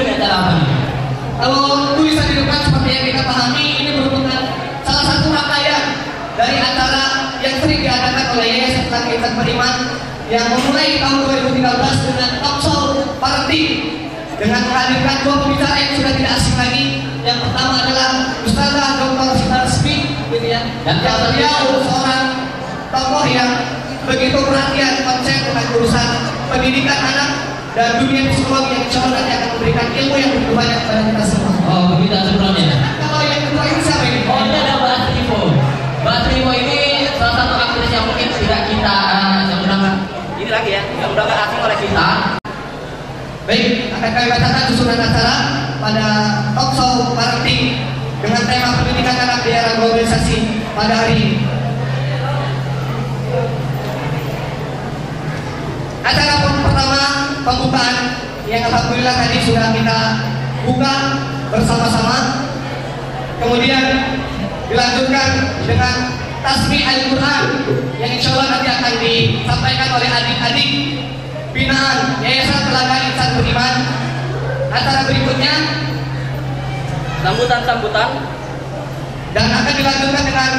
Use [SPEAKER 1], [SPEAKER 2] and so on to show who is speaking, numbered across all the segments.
[SPEAKER 1] di acara apa nih?
[SPEAKER 2] Kalau tulisan di depan seperti yang kita pahami, ini merupakan salah satu rangkaian dari acara yang sering diadakan oleh Yayasan Tenaga Insan Beriman yang memulai tahun 2013 dengan talk show parenting dengan menghadirkan dua pembicara yang sudah tidak asing lagi. Yang pertama adalah Ustazah Dr. Sinar Smith, gitu ya. Dan beliau seorang tokoh yang begitu perhatian konsep tentang urusan pendidikan anak dan dunia psikologi yang insya Allah nanti akan memberikan ilmu yang begitu banyak kepada kita semua.
[SPEAKER 1] Oh, begitu sebelumnya.
[SPEAKER 2] Kalau yang kedua ini siapa ini?
[SPEAKER 1] Oh, ini ada Mbak Trimo. Mbak Trimo ini salah satu aktris yang mungkin tidak kita ini lagi ya, yang udah gak asing oleh kita.
[SPEAKER 2] Baik, akan kami bacakan susunan acara pada talk show parenting dengan tema pendidikan anak di era globalisasi pada hari ini. Acara pertama pembukaan yang alhamdulillah tadi sudah kita buka bersama-sama. Kemudian dilanjutkan dengan tasbih Al-Quran yang insya Allah nanti akan disampaikan oleh adik-adik binaan Yayasan Tenaga Insan Beriman. Acara berikutnya
[SPEAKER 1] sambutan
[SPEAKER 2] dan akan dilanjutkan dengan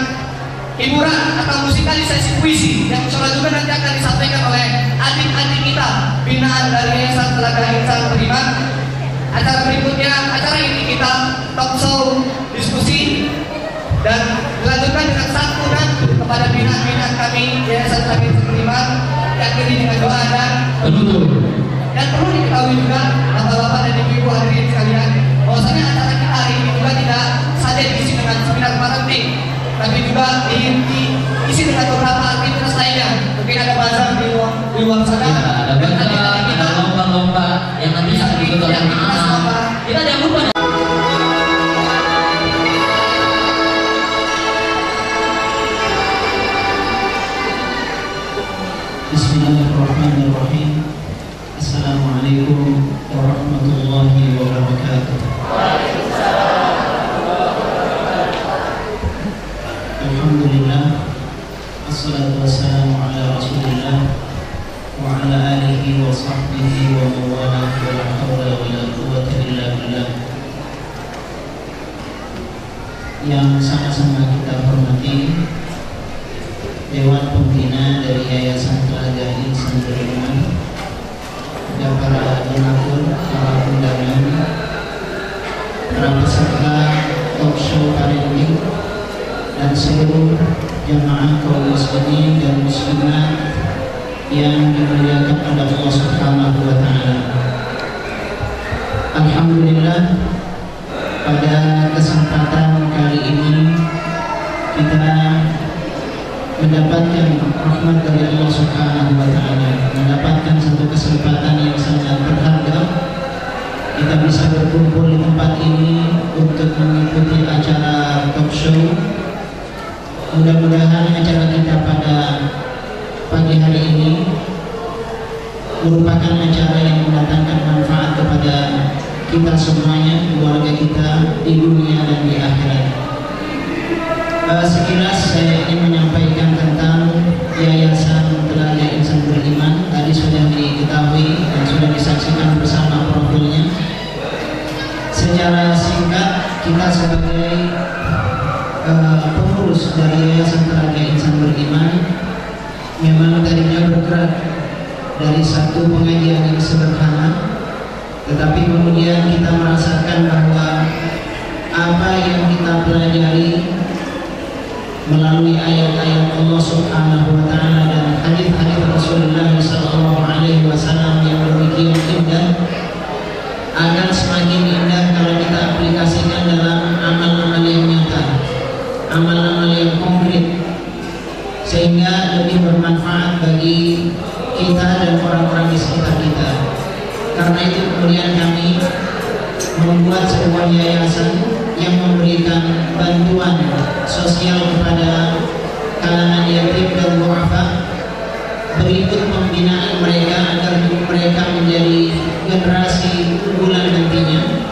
[SPEAKER 2] hiburan atau musikalisasi puisi yang insya Allah juga nanti akan disampaikan oleh adik-adik kita binaan dari Yayasan Tenaga Insan Beriman. Acara berikutnya, acara ini kita talk show diskusi dan dilanjutkan dengan santunan kepada binaan-binaan kami Yayasan Tenaga Insan Beriman, diakhiri dengan doa dan penutup. Dan perlu diketahui juga bapak-bapak dan ibu-ibu hadirin sekalian, bahwasanya acara kita hari ini juga tidak saja diisi dengan seminar parenting, tapi juga diisi dengan beberapa aktivitas lainnya. Mungkin ada bazar di luar sana,
[SPEAKER 1] ada bazar, ada lomba-lomba yang nanti akan diikuti oleh anak-anak. Kita jangan lupa.
[SPEAKER 3] Bismillahirrahmanirrahim. Assalamualaikum warahmatullahi wabarakatuh. Alhamdulillah, assalatu wassalamu ala rasulillah wa ala alihi wa sahbihi wa mawala wa la hawla wa la quwwata illa billah. Yang sama-sama kita hormati Dewan Pembina dari Yayasan Tenaga Insan Beriman, dan para donatur, para undangan, para peserta talk show parenting, dan seluruh jamaah kaum muslimin dan muslimat yang dimuliakan oleh Allah Subhanahu wa Ta'ala. Alhamdulillah, pada kesempatan kali ini kita mendapatkan rahmat dari Allah Subhanahu wa Ta'ala, mendapatkan satu kesempatan yang sangat berharga. Kita bisa berkumpul di tempat ini untuk mengikuti acara talk show. Mudah-mudahan acara kita pada pagi hari ini merupakan acara yang mendatangkan manfaat kepada kita semuanya, keluarga kita di dunia dan di akhirat. Sekilas saya ingin menyampaikan tentang Yayasan Tenaga Insan Beriman. Tadi sudah diketahui dan sudah disaksikan bersama profilnya. Secara singkat, kita sebagai pengurus dari Yayasan Tenaga Insan Beriman memang tadinya bergerak dari satu pengajian yang sederhana, tetapi kemudian kita merasakan bahwa apa yang kita pelajari melalui ayat-ayat Allah Subhanahu wa Ta'ala dan hadis-hadis Rasulullah sallallahu alaihi wasallam yang demikian indah akan semakin indah kalau kita aplikasikan dalam amal-amal yang nyata, amal-amal yang konkret, sehingga lebih bermanfaat bagi kita dan orang-orang di sekitar kita. Karena itu kemudian kami membuat sebuah yayasan yang memberikan bantuan sosial kepada kalangan yatim dan du'afa, berikut pembinaan mereka agar mereka menjadi generasi unggulan nantinya.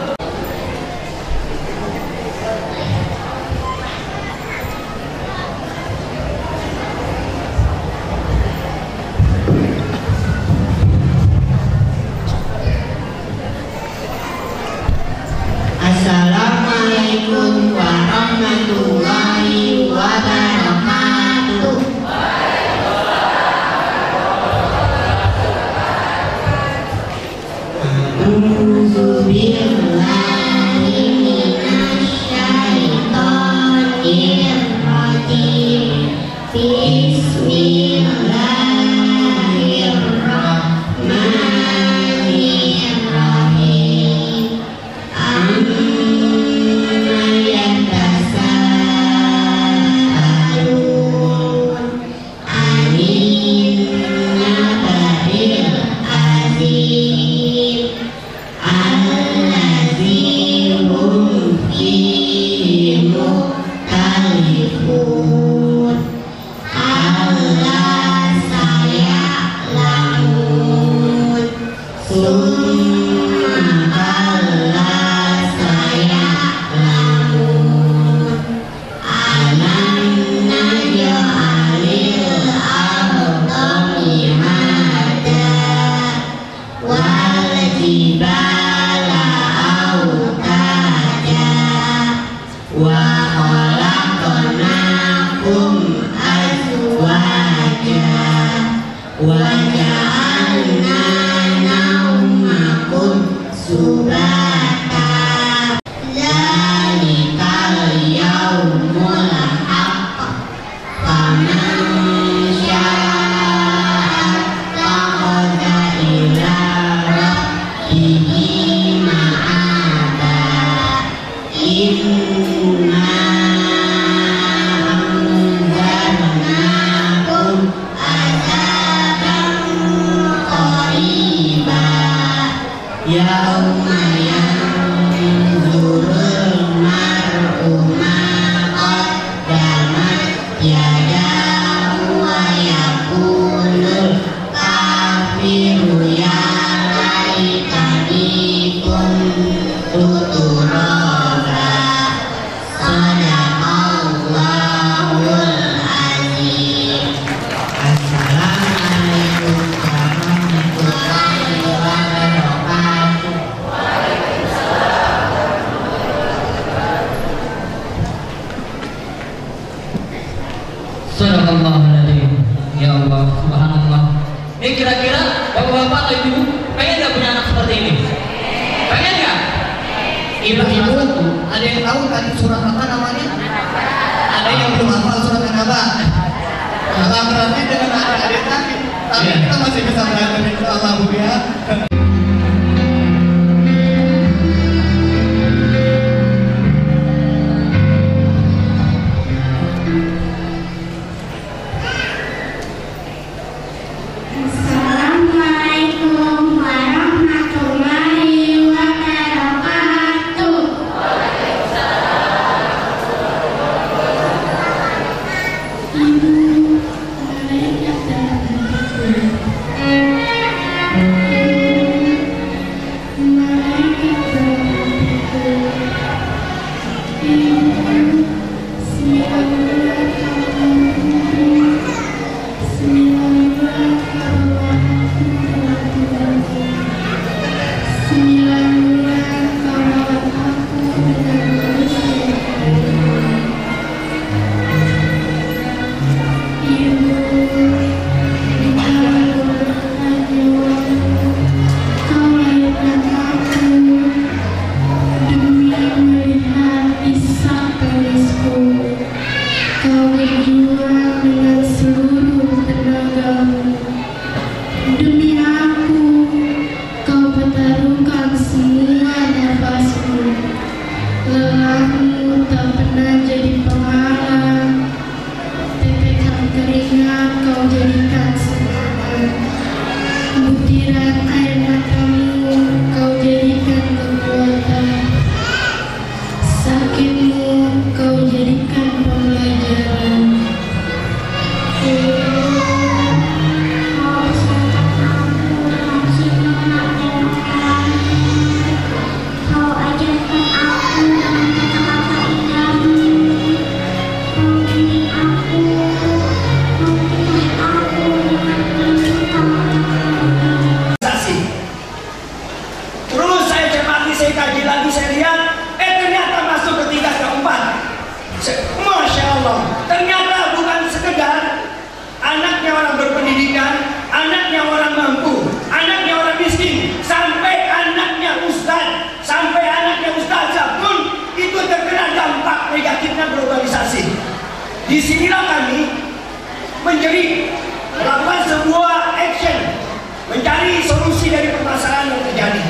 [SPEAKER 3] inna anzalnakum adzaban qariba yauma yanzurul mar'u ma qaddamat yadahu wa yaqulul kafiru ya laitani kuntu turaba. Sadaqallahul azim. Assalamualaikum warahmatullahi wabarakatuh.
[SPEAKER 1] Sadaqallahul Ya Allah, subhanallah. Ini kira-kira bapak-bapak atau ibu pengen nggak punya anak seperti ini? Pengen nggak?
[SPEAKER 2] Ibu-ibu, ada yang tahu tadi surat apa namanya? Ada yang belum hafal surat apa? Nah, berarti dengan adik-adik tadi, tapi kita masih bisa belajar itu sama Bu ya.
[SPEAKER 4] Assalamualaikum warahmatullahi wabarakatuh. Demi aku, kau pertaruhkan semua nafasmu. Lelahmu tak pernah jadi penghalang. Tetesan keringat kau jadikan semangat. Butiran air matamu kau jadikan kekuatan. Sakitmu kau jadikan pembelajaran. Kau ajarkan aku dengan kata-kata indahmu. Kau bimbing aku dengan
[SPEAKER 5] Saksi. Terus saya cermati, saya kaji lagi, saya lihat, ternyata masuk ke tingkat keempat. Masya Allah, ternyata bukan sekedar anaknya orang berpendidikan, anaknya orang mampu, anaknya orang miskin, sampai anaknya ustaz, sampai anaknya ustazah pun itu terkena dampak negatifnya globalisasi. Disinilah kami menjadi melakukan sebuah action, mencari solusi dari permasalahan yang terjadi.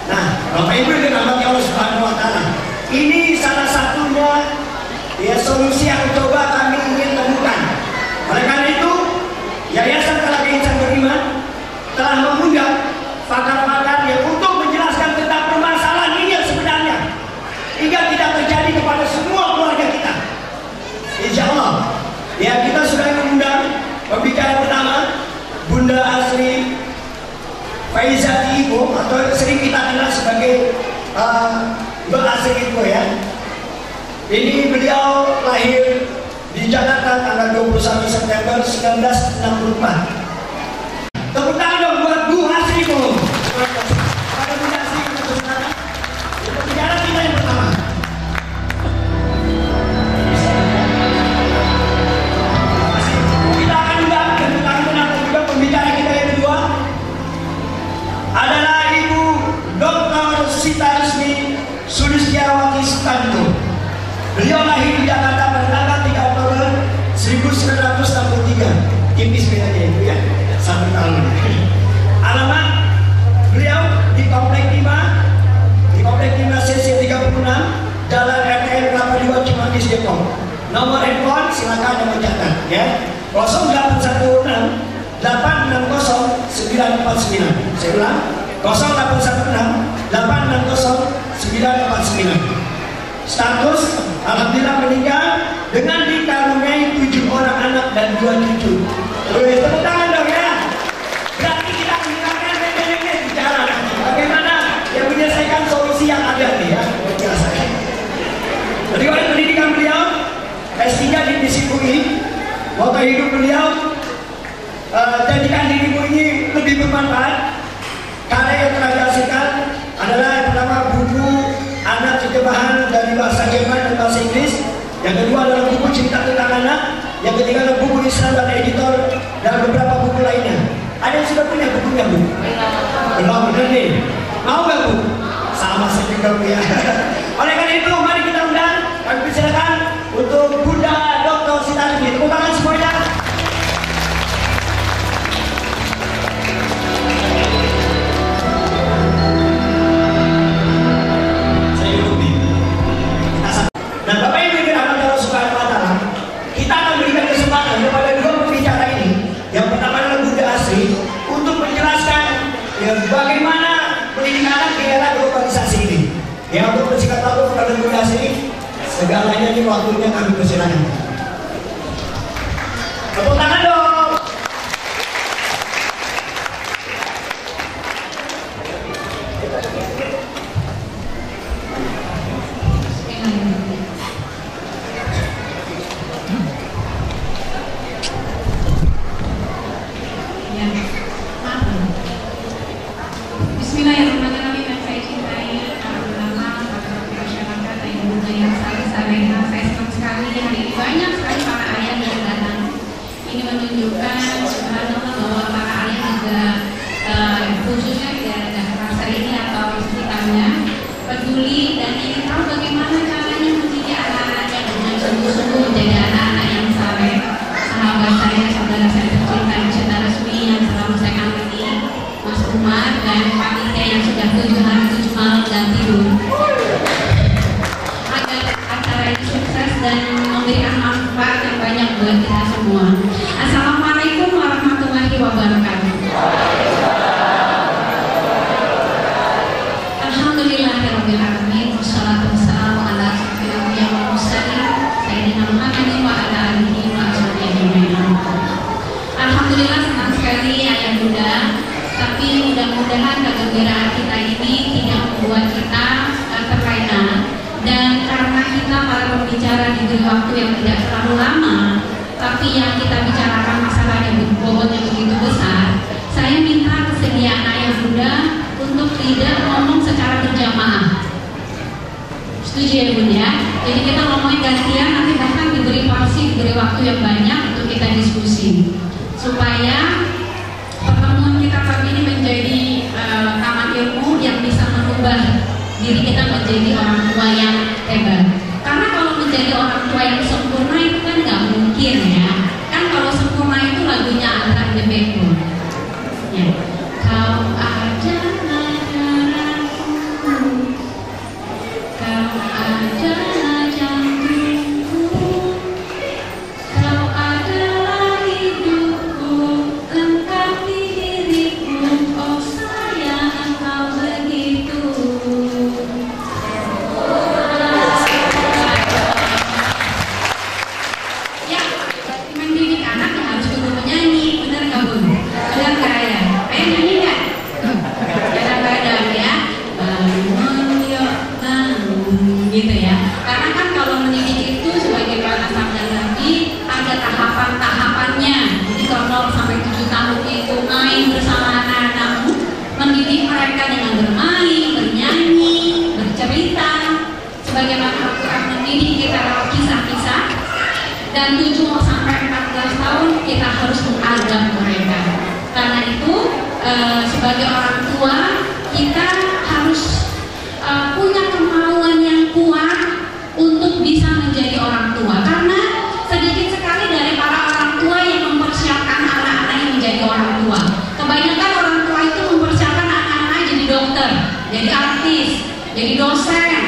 [SPEAKER 5] Nah, Bapak Ibu yang dirahmati Allah Subhanahu wa Ta'ala, ini salah satunya ya solusi yang coba kami ingin temukan. Oleh karena itu, Yayasan Telaga Insan Beriman telah mengundang pakar-pakar yang untuk menjelaskan tentang permasalahan ini yang sebenarnya, hingga tidak terjadi kepada semua keluarga kita. Insya Allah, ya kita sudah mengundang pembicara pertama, Bunda Asri Faizati Ibu, atau sering kita kenal sebagai Mbak Asri Ibu ya. Ini beliau lahir di Jakarta tanggal 21 September 1964. Tepuk tangan dong buat Bu Asri Ibu. Pada Bunda Asri Ibu, pembicara kita yang pertama. Kita akan undang dan kita akan menangkan juga pembicara kita yang kedua adalah Ibu Dr. Sita Rusmi Sulistiawati Sutanto. Beliau lahir di Jakarta pada tanggal 3 Oktober 1963. Tipis bedanya Ibu ya, 1 tahun. Alamat beliau di Komplek 5 CC 36 949. Saya ulang, 0816 860 949. Status alhamdulillah menikah dengan dikaruniai 7 orang anak dan 2 cucu. Tepuk tangan dong ya. Berarti kita mendengarkan nenek-nenek bicara nanti. Bagaimana yang menyelesaikan solusi yang ada nih ya. Riwayat pendidikan beliau S3 di DISIP-UI. Moto hidup beliau, jadikan dirimu ini lebih bermanfaat. Karya yang telah dihasilkan adalah yang pertama buku anak terjemahan dari bahasa Jerman dan bahasa Inggris. Yang kedua adalah buku cerita tentang anak. Yang ketiga adalah buku Islam dan editor dan beberapa buku lainnya. Ada yang sudah punya bukunya, Bu? Belum, bener nih. Mau gak, Bu? Sama saya juga, Bu ya. Oleh karena itu, mari kita undang. Kami persilakan untuk Bunda Dr. Sitarini. Tepuk tangan semuanya. Dan Bapak Ibu yang dirahmati Allah Subhanahu wa Ta'ala, kita akan berikan kesempatan kepada dua pembicara ini. Yang pertama adalah Bunda Asri untuk menjelaskan ya, bagaimana pendidikan anak di era globalisasi ini. Ya, untuk bersikap tahu kepada Bunda Asri, segalanya ini waktunya kami persilakan. Tepuk tangan dong.
[SPEAKER 6] Bismillahirrahmanirrahim. Yang saya cintai para ulama, para masyarakat, dan ibu yang saleh-salehah, saya senang sekali hari ini banyak sekali para ayah yang datang. Ini menunjukkan subhanallah bahwa para ayah juga khususnya di daerah Jakarta ini atau sekitarnya peduli dan ingin tahu bagaimana caranya mendidik anak-anaknya dengan sungguh-sungguh menjadi anak-anak yang saleh. Sahabat saya, saudara saya tercinta, Saudara Resmi yang selalu saya kagumi, Mas Umar dan panitia yang sudah 7 hari 7 malam dan tidur agar acara ini sukses dan memberikan manfaat yang banyak buat kita semua. Assalamualaikum warahmatullahi wabarakatuh. Alhamdulillahirabbil alamin wassalatu wassalamu ala asyrofil anbiya'i wal mursalin sayyidina Muhammadin wa ala alihi wa sahbihi ajma'in. Alhamdulillah senang sekali ayah bunda. Tapi mudah-mudahan kegembiraan kita ini tidak membuat kita terlena. Dan karena kita para pembicara diberi waktu yang tidak terlalu lama, tapi yang kita bicarakan masalah yang bobotnya begitu besar, saya minta kesediaan ayah bunda untuk tidak ngomong secara berjamaah. Setuju ya bunda? Jadi kita ngomongin gantian, nanti bahkan diberi porsi, diberi waktu yang banyak untuk kita diskusi, supaya pertemuan kita pagi ini menjadi taman ilmu yang bisa mengubah diri kita menjadi orang tua yang hebat. Karena kalau menjadi orang tua yang sempurna itu kan nggak mungkin ya. Kan kalau sempurna itu lagunya Andra The Backbone. Ya. Kau adalah darahku, kau adalah jantungku, kau adalah hidupku, lengkapi diriku, oh sayang kau begitu. Ya, mendidik anak ya harus kudu menyanyi, bener gak bun? Bener gak ya? Ayo nyanyi gak? Kadang-kadang ya, bangun yuk bangun gitu ya. Karena kan kalau mendidik itu sebagaimana sabda Nabi ada tahapan-tahapannya. Jadi kalau 0 sampai 7 tahun itu main bersama anak-anakmu, mendidik mereka dengan bermain, bernyanyi, bercerita. Sebagaimana Al-Quran mendidik kita lewat kisah-kisah. Dan 7 sampai 14 tahun kita harus mengadab mereka. Karena itu sebagai orang tua kita harus punya kemauan yang kuat untuk bisa menjadi orang tua. Karena sedikit sekali dari para orang tua yang mempersiapkan anak-anaknya menjadi orang tua. Kebanyakan orang tua itu mempersiapkan anak-anak jadi dokter, jadi artis, jadi dosen,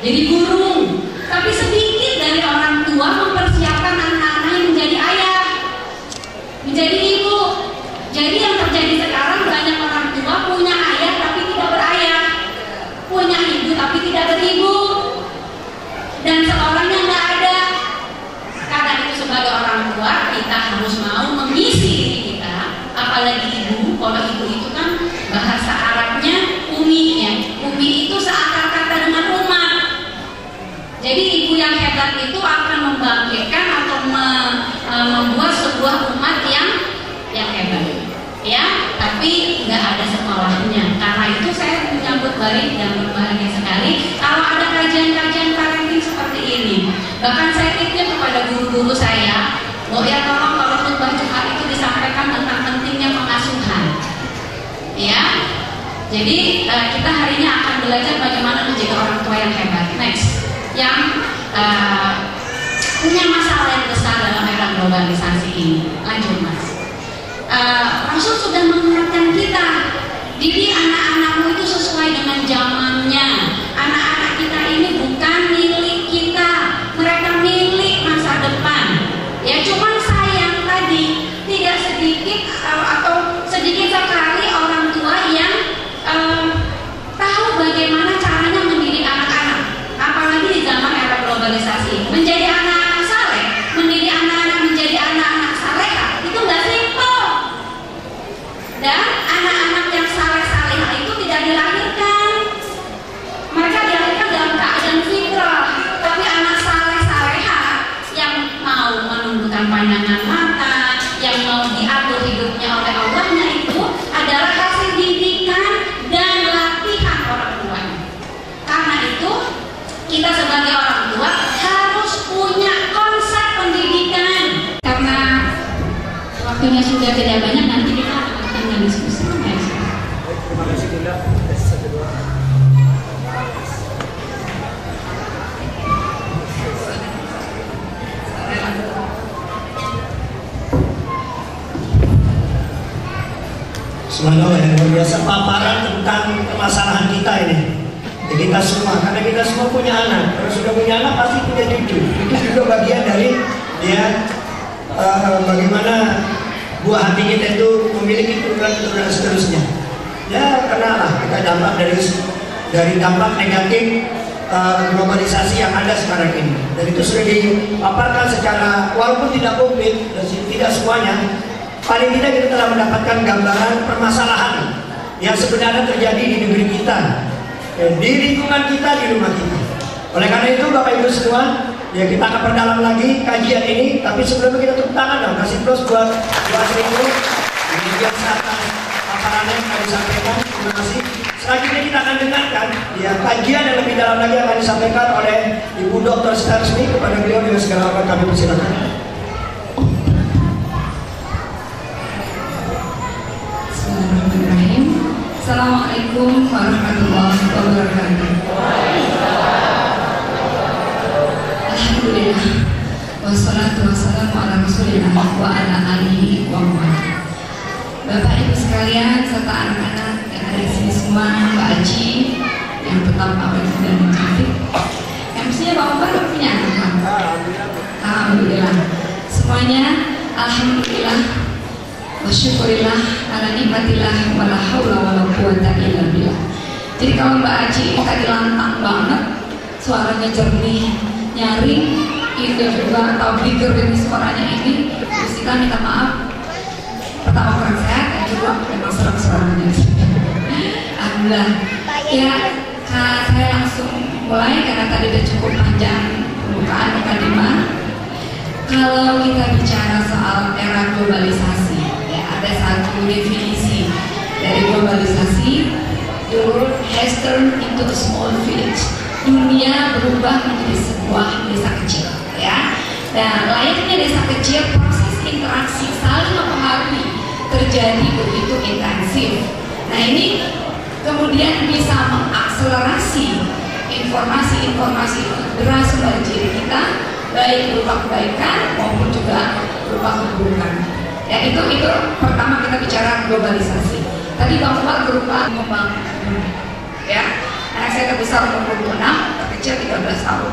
[SPEAKER 6] jadi guru. Tapi sedikit dari orang tua mempersiapkan anak-anaknya menjadi ayah, menjadi ibu. Jadi yang terjadi sekarang dan sekolahnya nggak ada. Karena itu sebagai orang tua kita harus mau mengisi diri kita, apalagi ibu. Kalau ibu itu kan bahasa Arabnya umi ya. Umi itu seakar kata dengan umat. Jadi ibu yang hebat itu akan membangkitkan atau membuat sebuah umat yang hebat, ya. Tapi nggak ada sekolahnya. Karena itu saya menyambut baik dan berbahagia sekali kalau ada kajian-kajian parenting seperti ini. Bahkan saya titip kepada guru-guru saya, bahwa ya tolong kalau khutbah Jumat itu disampaikan tentang pentingnya pengasuhan, ya. Jadi kita hari ini akan belajar bagaimana menjadi orang tua yang hebat. Next, yang punya masalah yang besar dalam era globalisasi ini. Lanjut Mas. Rasul sudah mengingatkan kita, didik anak-anakmu itu sesuai dengan zamannya. Anak-anak kita ini bukan milik kita, mereka milik masa depan. Ya cuman sayang tadi tidak sedikit atau sedikit sekali orang tua yang tahu bagaimana caranya mendidik anak-anak, apalagi di zaman era globalisasi. Menjadi anak-anak saleh, mendidik anak-anak menjadi anak-anak salehah itu nggak simpel. Dan anak-anak yang saleh-salehah itu tidak dilahirkan, mereka dilahirkan dalam keadaan fitrah. Tapi anak saleh-salehah yang mau menundukkan pandangan mata, yang mau diatur hidupnya oleh Allahnya itu adalah hasil didikan dan latihan orang tua. Karena itu kita sebagai orang tua harus punya konsep pendidikan. Karena waktunya sudah tidak banyak, nanti kita akan diskusi.
[SPEAKER 5] Terima kasih Bunda. Subhanallah, yang luar biasa paparan tentang permasalahan kita ini. Ya, kita semua, karena kita semua punya anak. Kalau sudah punya anak pasti punya cucu. Itu juga bagian dari ya bagaimana buah hati kita itu memiliki keturunan seterusnya. Ya kenalah kita dampak dari dampak negatif globalisasi yang ada sekarang ini. Dan itu sudah dipaparkan secara walaupun tidak komplit, tidak semuanya. Paling tidak kita telah mendapatkan gambaran permasalahan yang sebenarnya terjadi di negeri kita, di lingkungan kita, di rumah kita. Oleh karena itu Bapak Ibu semua, ya kita akan perdalam lagi kajian ini. Tapi sebelumnya kita tepuk tangan dong, kasih plus buat Asriku. Ini dia atas paparannya yang kami sampaikan. Terima kasih. Selanjutnya kita akan dengarkan ya kajian yang lebih dalam lagi akan disampaikan oleh Ibu Dr. Starsmi. Kepada beliau dengan segala hormat kami persilakan.
[SPEAKER 6] Assalamualaikum warahmatullahi wabarakatuh. Alhamdulillah, wassalatu wassalamu ala rasulillah wa ala alihi wa man. Bapak Ibu sekalian serta anak-anak yang ada di sini semua, Mbak Aji yang tetap awet dan cantik. Yang mestinya Bapak punya anak. Alhamdulillah. Semuanya alhamdulillah. Wasyukurillah ala nikmatillah wala haula wala quwata illa billah. Jadi kalau Mbak Aji ini tadi lantang banget, suaranya jernih, nyaring, indah juga, atau bigger dari suaranya ini, terus kita minta maaf. Pertama kurang sehat, yang kedua memang serang suaranya. Alhamdulillah. Ya, saya langsung mulai karena tadi udah cukup panjang pembukaan mukadimah. Kalau kita bicara soal era globalisasi, ada satu definisi dari globalisasi. The world has turned into a small village. Dunia berubah menjadi sebuah desa kecil, ya. Dan layaknya desa kecil, proses interaksi saling mempengaruhi terjadi begitu intensif. Nah ini kemudian bisa mengakselerasi informasi-informasi berasal dari diri kita, baik berupa kebaikan maupun juga berupa keburukan. Ya itu pertama kita bicara globalisasi. Tadi Bang Umar berupa membangun, ya. Anak saya terbesar umur 26, terkecil 13 tahun.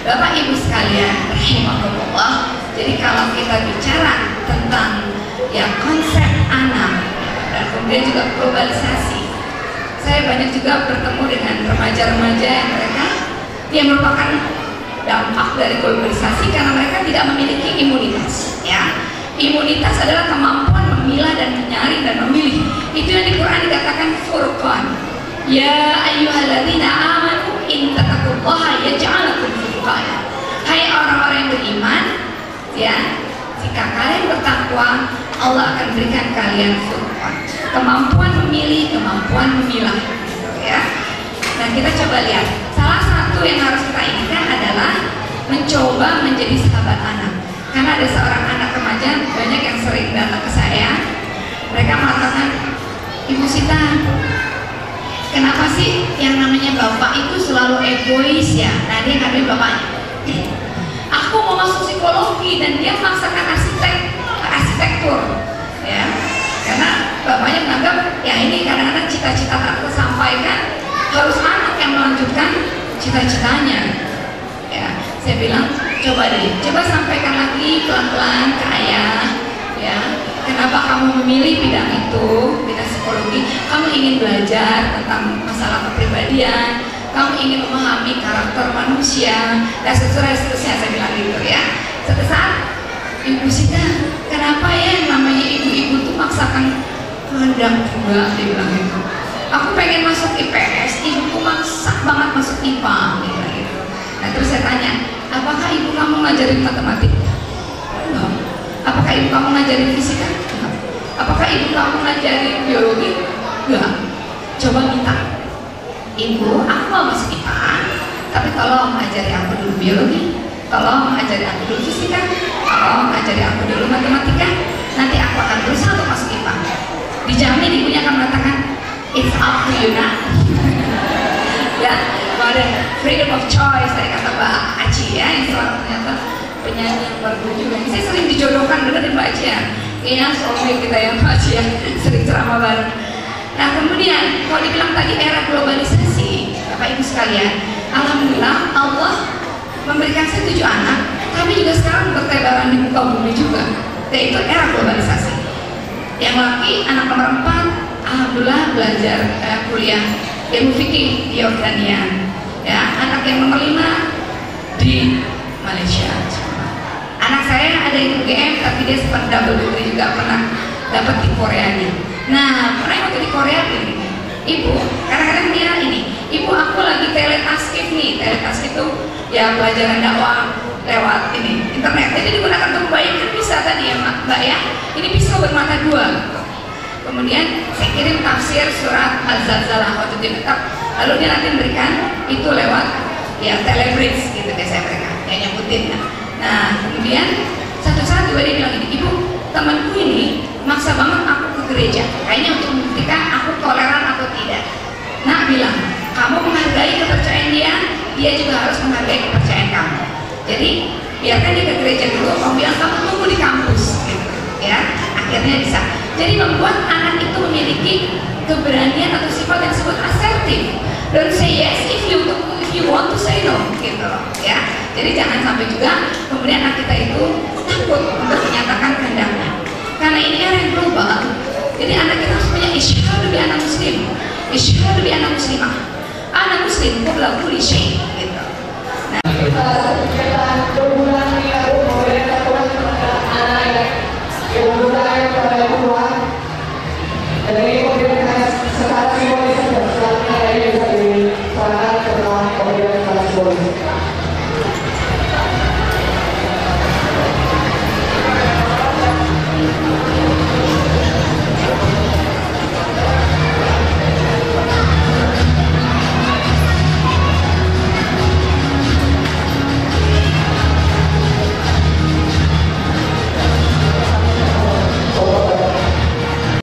[SPEAKER 6] Bapak Ibu sekalian, rahimahullah. Jadi kalau kita bicara tentang ya konsep anak dan kemudian juga globalisasi, saya banyak juga bertemu dengan remaja-remaja yang mereka Dia merupakan dampak dari globalisasi karena mereka tidak memiliki imunitas, ya. Imunitas adalah kemampuan memilah dan menyaring dan memilih. Itu yang di Quran dikatakan furqan. Ya ayyuhalladzina amanu in tattaqullaha yaj'al lakum furqana. Hai orang-orang yang beriman, ya, jika kalian bertakwa, Allah akan berikan kalian furqan, kemampuan memilih, kemampuan memilah, ya. Nah, kita coba lihat. Salah satu yang harus kita inginkan adalah mencoba menjadi sahabat anak. Karena ada seorang anak remaja banyak yang sering datang ke saya. Mereka mengatakan, Ibu Sita, kenapa sih yang namanya bapak itu selalu egois ya? Nah, dia ngatain bapaknya, aku mau masuk psikologi dan dia memaksakan arsitektur, ya. Karena bapaknya menganggap ya ini kadang-kadang cita-cita tak tersampaikan, harus anak yang melanjutkan cita-citanya, ya. Saya bilang, coba deh, coba sampaikan lagi pelan-pelan ke ayah, ya. Kenapa kamu memilih bidang itu, bidang psikologi? Kamu ingin belajar tentang masalah kepribadian, kamu ingin memahami karakter manusia, dan seterusnya. Saya bilang gitu, ya. Suatu saat, Ibu Sita, kenapa ya yang namanya ibu-ibu tuh maksakan kehendak juga? Dia bilang gitu. Aku pengen masuk IPS, ibuku maksa banget masuk IPA, gitu. Nah, terus saya tanya, apakah ibu kamu ngajarin matematika? Enggak. Apakah ibu kamu ngajarin fisika? Enggak. Apakah ibu kamu ngajarin biologi? Enggak. Coba minta, ibu, aku mau masuk IPA, tapi tolong ajari aku dulu biologi, tolong ajari aku dulu fisika, tolong ajari aku dulu matematika, nanti aku akan berusaha untuk masuk IPA. Dijamin ibunya akan mengatakan, it's up to you now. Ya, ada freedom of choice dari kata Mbak Aci, ya, yang ternyata penyanyi yang baru juga. Saya sering dijodohkan dengan Mbak Aci, ya. Kayaknya soalnya kita yang Mbak Aci, ya, sering ceramah bareng. Nah, kemudian kalau dibilang tadi era globalisasi, Bapak Ibu sekalian, alhamdulillah Allah memberikan saya 7 anak, tapi juga sekarang bertebaran di muka bumi juga, yaitu era globalisasi. Yang laki anak nomor 4, alhamdulillah belajar kuliah ilmu fikih di Yordania, ya. Anak yang nomor 5 di Malaysia. Anak saya ada yang UGM, tapi dia sempat double degree juga, pernah dapat di Korea nih. Nah, pernah waktu di Korea ini, ibu, kadang-kadang dia ini, ibu aku lagi teletaskip nih. Teletaskip itu ya pelajaran dakwah lewat ini internet. Jadi digunakan untuk membayangkan bisa tadi ya Mbak, ya. Ini pisau bermata 2. Kemudian saya kirim tafsir surat Al-Zalzalah waktu itu, lalu dia nanti memberikan itu lewat ya telebridge gitu, biasanya mereka yang nyebutin, ya. Nah, kemudian satu saat juga dia bilang ini, ibu, temanku ini maksa banget aku ke gereja, kayaknya untuk membuktikan aku toleran atau tidak. Nah, bilang, kamu menghargai kepercayaan dia, dia juga harus menghargai kepercayaan kamu. Jadi biarkan dia ke gereja dulu, kamu bilang kamu tunggu di kampus, gitu, ya. Akhirnya bisa. Jadi membuat anak itu memiliki keberanian atau sifat yang disebut asertif. Don't say yes if you want to say no, gitu loh, ya. Jadi jangan sampai juga kemudian anak kita itu takut untuk menyatakan kehendaknya. Karena ini era yang global. Jadi anak kita harus punya isyhadu bi anak muslim, isyhadu bi anak muslimah. Anak muslim qabla kulli syai', gitu. Nah,